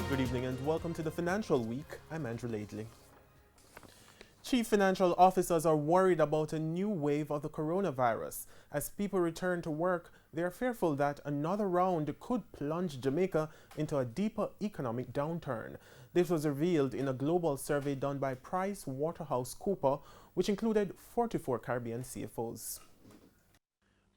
Good evening and welcome to the Financial Week. I'm Andrew Laidley. Chief financial officers are worried about a new wave of the coronavirus. As people return to work, they are fearful that another round could plunge Jamaica into a deeper economic downturn. This was revealed in a global survey done by PricewaterhouseCoopers, which included 44 Caribbean CFOs.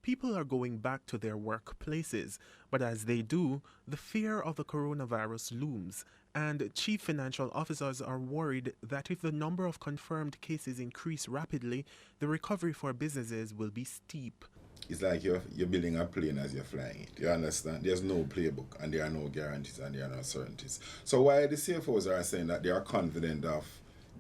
People are going back to their workplaces, but as they do, the fear of the coronavirus looms, and chief financial officers are worried that if the number of confirmed cases increase rapidly, the recovery for businesses will be steep. It's like you're building a plane as you're flying it. You understand? There's no playbook, and there are no guarantees, and there are no certainties. So while the CFOs are saying that they are confident of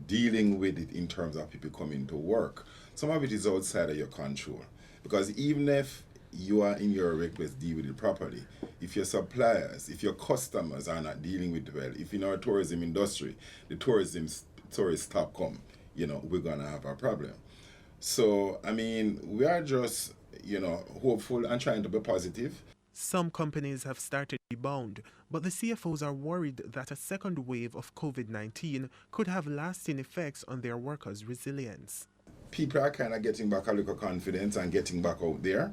dealing with it in terms of people coming to work, some of it is outside of your control. Because even if you are in your workplace, deal with it properly. If your suppliers, if your customers are not dealing with it well, if in our tourism industry, the tourists stop come, we're going to have a problem. So, we are just, hopeful and trying to be positive. Some companies have started to rebound, but the CFOs are worried that a second wave of COVID-19 could have lasting effects on their workers' resilience. People are kind of getting back a little confidence and getting back out there.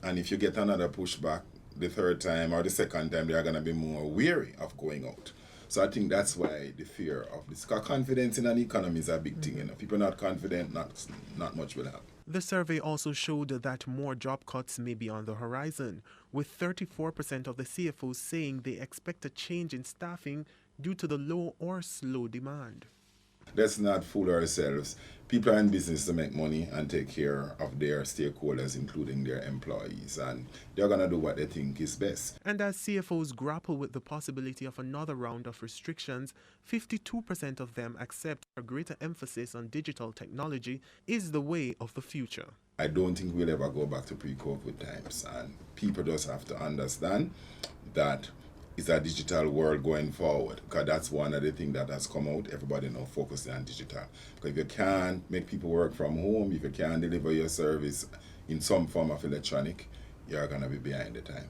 And if you get another pushback the third time or the second time, they are going to be more wary of going out. So I think that's why the fear of this. Because confidence in an economy is a big thing. People not confident, not much will happen. The survey also showed that more job cuts may be on the horizon, with 34% of the CFOs saying they expect a change in staffing due to the low or slow demand. Let's not fool ourselves. People are in business to make money and take care of their stakeholders, including their employees, and they're going to do what they think is best. And as CFOs grapple with the possibility of another round of restrictions, 52% of them accept a greater emphasis on digital technology is the way of the future. I don't think we'll ever go back to pre-COVID times, and people just have to understand that it's a digital world going forward, because that's one of the things that has come out. Everybody now focusing on digital. Because if you can't make people work from home, if you can't deliver your service in some form of electronic, you're going to be behind the time.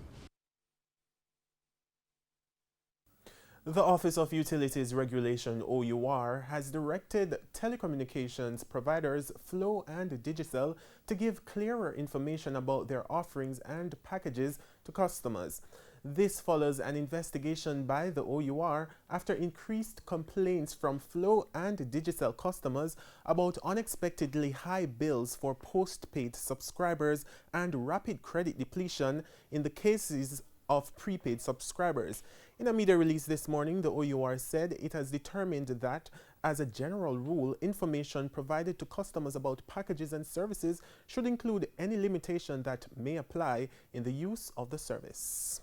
The Office of Utilities Regulation, OUR, has directed telecommunications providers Flow and Digicel to give clearer information about their offerings and packages to customers. This follows an investigation by the OUR after increased complaints from Flow and Digicel customers about unexpectedly high bills for postpaid subscribers and rapid credit depletion in the cases of prepaid subscribers. In a media release this morning, the OUR said it has determined that, as a general rule, information provided to customers about packages and services should include any limitation that may apply in the use of the service.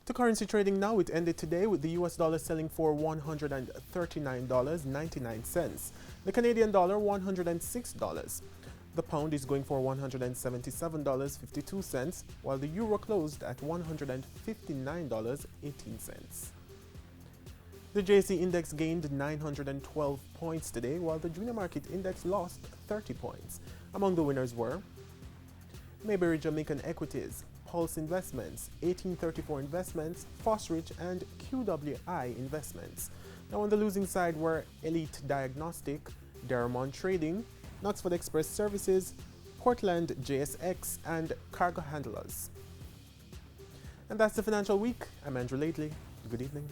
To currency trading now, it ended today with the US dollar selling for $139.99. The Canadian dollar $106. The pound is going for $177.52, while the euro closed at $159.18. The JSE index gained 912 points today, while the junior market index lost 30 points. Among the winners were Mayberry Jamaican Equities, Pulse Investments, 1834 Investments, Fosrich, and QWI Investments. Now on the losing side were Elite Diagnostic, Deramon Trading, Knoxford Express Services, Portland JSX, and Cargo Handlers. And that's the Financial Week. I'm Andrew Laidley. Good evening.